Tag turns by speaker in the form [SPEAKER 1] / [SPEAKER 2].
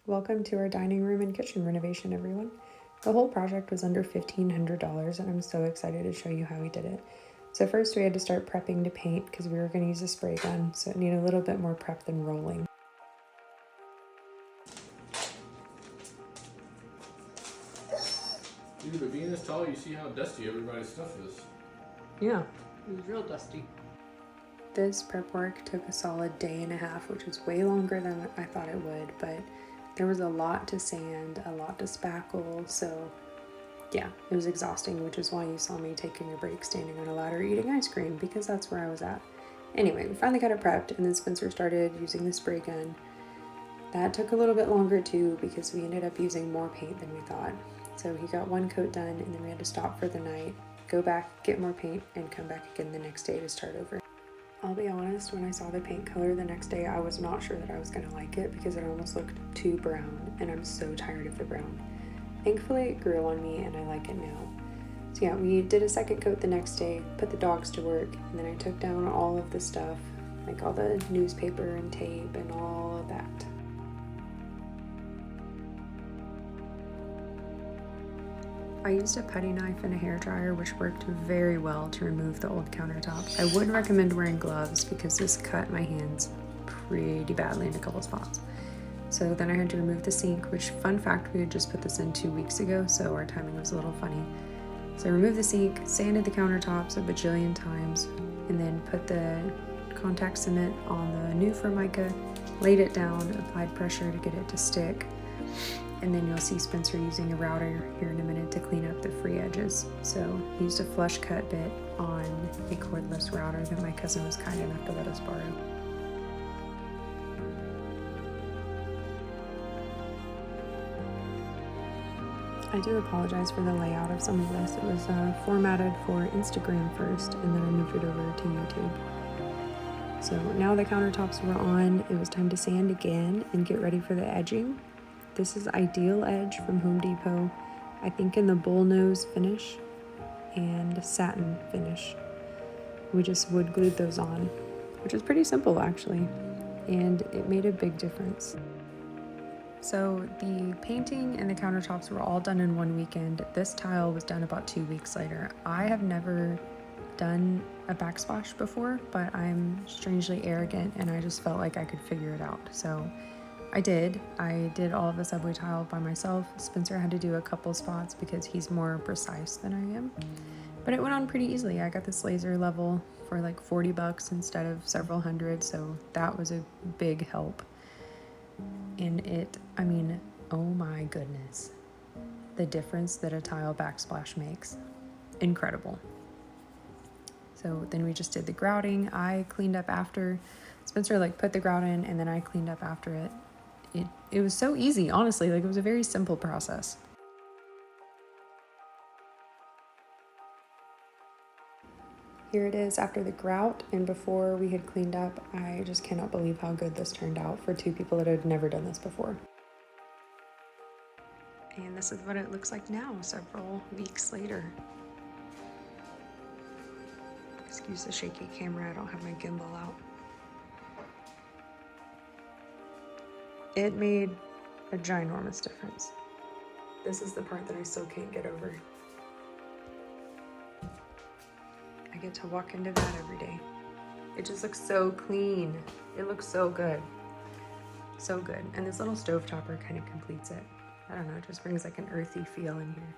[SPEAKER 1] Welcome to our dining room and kitchen renovation, everyone. The whole project was under $1,500 and I'm so excited to show you how we did it. So first we had to start prepping to paint because we were going to use a spray gun, so it needed a little bit more prep than rolling.
[SPEAKER 2] Dude, but being this tall, you see how dusty everybody's stuff is.
[SPEAKER 1] Yeah.
[SPEAKER 3] It was real dusty.
[SPEAKER 1] This prep work took a solid day and a half, which was way longer than I thought it would, but there was a lot to sand, a lot to spackle, so yeah, it was exhausting, which is why you saw me taking a break standing on a ladder eating ice cream, because that's where I was at. Anyway, we finally got it prepped, and then Spencer started using the spray gun. That took a little bit longer too, because we ended up using more paint than we thought. So he got one coat done, and then we had to stop for the night, go back, get more paint, and come back again the next day to start over. I'll be honest, when I saw the paint color the next day, I was not sure that I was gonna like it because it almost looked too brown, and I'm so tired of the brown. Thankfully, it grew on me and I like it now. So yeah, we did a second coat the next day, put the dogs to work, and then I took down all of the stuff, like all the newspaper and tape and all of that. I used a putty knife and a hairdryer, which worked very well to remove the old countertops. I would recommend wearing gloves because this cut my hands pretty badly in a couple spots. So then I had to remove the sink, which, fun fact, we had just put this in 2 weeks ago, so our timing was a little funny. So I removed the sink, sanded the countertops a bajillion times, and then put the contact cement on the new Formica, laid it down, applied pressure to get it to stick. And then you'll see Spencer using a router here in a minute to clean up the free edges. So he used a flush cut bit on a cordless router that my cousin was kind enough to let us borrow. I do apologize for the layout of some of this. It was formatted for Instagram first, and then I moved it over to YouTube. So now the countertops were on, it was time to sand again and get ready for the edging. This is Ideal Edge from Home Depot, I think in the bullnose finish and satin finish. We just wood glued those on, which is pretty simple actually, and it made a big difference. So the painting and the countertops were all done in one weekend. This tile was done about 2 weeks later. I have never done a backsplash before, but I'm strangely arrogant and I just felt like I could figure it out. So I did all of the subway tile by myself. Spencer had to do a couple spots because he's more precise than I am. But it went on pretty easily. I got this laser level for like $40 instead of several hundred, so that was a big help. And I mean, oh my goodness. The difference that a tile backsplash makes. Incredible. So then we just did the grouting. I cleaned up after. Spencer put the grout in and then I cleaned up after it. It was so easy, honestly. It was a very simple process. Here it is after the grout and before we had cleaned up. I just cannot believe how good this turned out for two people that had never done this before. And this is what it looks like now, several weeks later. Excuse the shaky camera, I don't have my gimbal out. It made a ginormous difference. This is the part that I still can't get over. I get to walk into that every day. It just looks so clean. It looks so good. So good. And this little stove topper kind of completes it. I don't know, it just brings an earthy feel in here.